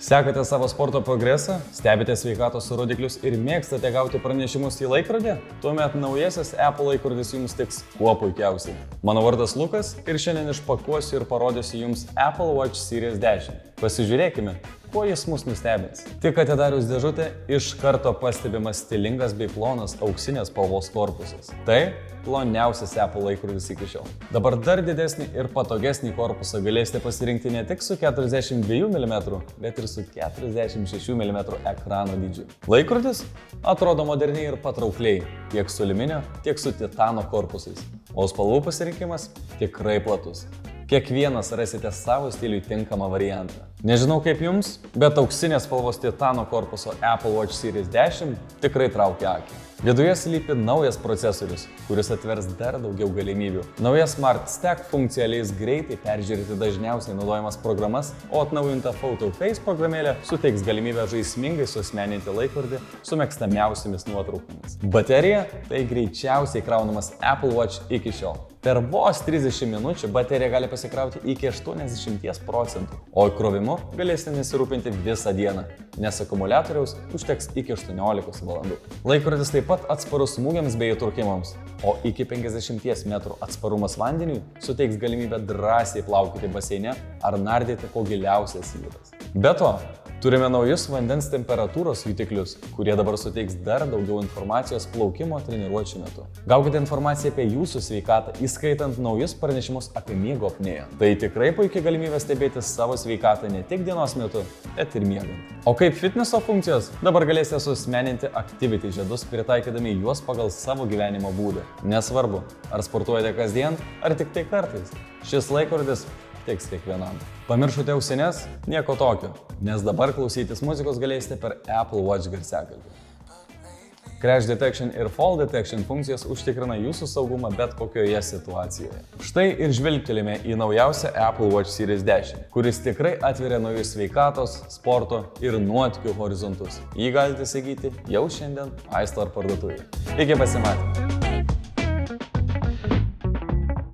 Sekate savo sporto progresą, stebite sveikatos rodiklius ir mėgstate gauti pranešimus į laikrodį? Tuomet naujasis Apple laikrodis jums tiks kuo puikiausiai. Mano vardas Lukas ir šiandien išpakuosiu ir parodysiu jums Apple Watch Series 10. Pasižiūrėkime, kuo jis mus nustebins. Tik atidarius dėžutę, iš karto pastebimas stilingas bei plonas auksinės spalvos korpusas. Tai ploniausias Apple laikrodis iki šiol. Dabar dar didesnį ir patogesnį korpusą galėsite pasirinkti ne tik su 42 mm, bet ir su 46 mm ekrano dydžiu. Laikrodis atrodo moderniai ir patraukliai, tiek su aliuminio, tiek su titano korpusais. O spalvų pasirinkimas tikrai platus. Kiekvienas rasite savo stiliui tinkamą variantą. Nežinau kaip jums, bet auksinės spalvos titano korpuso Apple Watch Series 10 tikrai traukia akį. Viduje slypi naujas procesorius, kuris atvers dar daugiau galimybių. Nauja Smart Stack funkcija leis greitai peržiūrėti dažniausiai naudojamas programas, o atnaujinta PhotoFace programėlė suteiks galimybę žaismingai suasmeninti laikrodį su mėgstamiausiamis nuotraukomis. Baterija – tai greičiausiai kraunamas Apple Watch iki šiol. Per vos 30 minučių baterija gali pasikrauti iki 80%, o įkrovimu galėsite nesirūpinti visą dieną, nes akumuliatoriaus užteks iki 18 valandų. Laikrodis taip pat atsparus smūgiams bei įtrūkimams, o iki 50 metrų atsparumas vandeniui suteiks galimybę drąsiai plaukioti baseine ar nardyti po giliausias jūras. Be to, turime naujus vandens temperatūros jutiklius, kurie dabar suteiks dar daugiau informacijos plaukimo treniruočių metu. Gaukite informaciją apie jūsų sveikatą, įskaitant naujus pranešimus apie miego apnėją. Tai tikrai puikia galimybė stebėti savo sveikatą ne tik dienos metu, bet ir miegant. O kaip fitneso funkcijos, dabar galėsite suasmeninti Activity žiedus, pritaikydami juos pagal savo gyvenimo būdą. Nesvarbu, ar sportuojate kasdien, ar tik tai kartais. Šis laikrodis tiks kiekvienam. Pamiršote ausines? Nieko tokio, nes dabar klausytis muzikos galėsite per Apple Watch garsiakalbį. Crash Detection ir Fall Detection funkcijos užtikrina jūsų saugumą bet kokioje situacijoje. Štai ir žvilgtelime į naujausią Apple Watch Series 10, kuris tikrai atveria naujus sveikatos, sporto ir nuotykių horizontus. Jį galite įsigyti jau šiandien iStore parduotuvėje. Iki pasimatymų!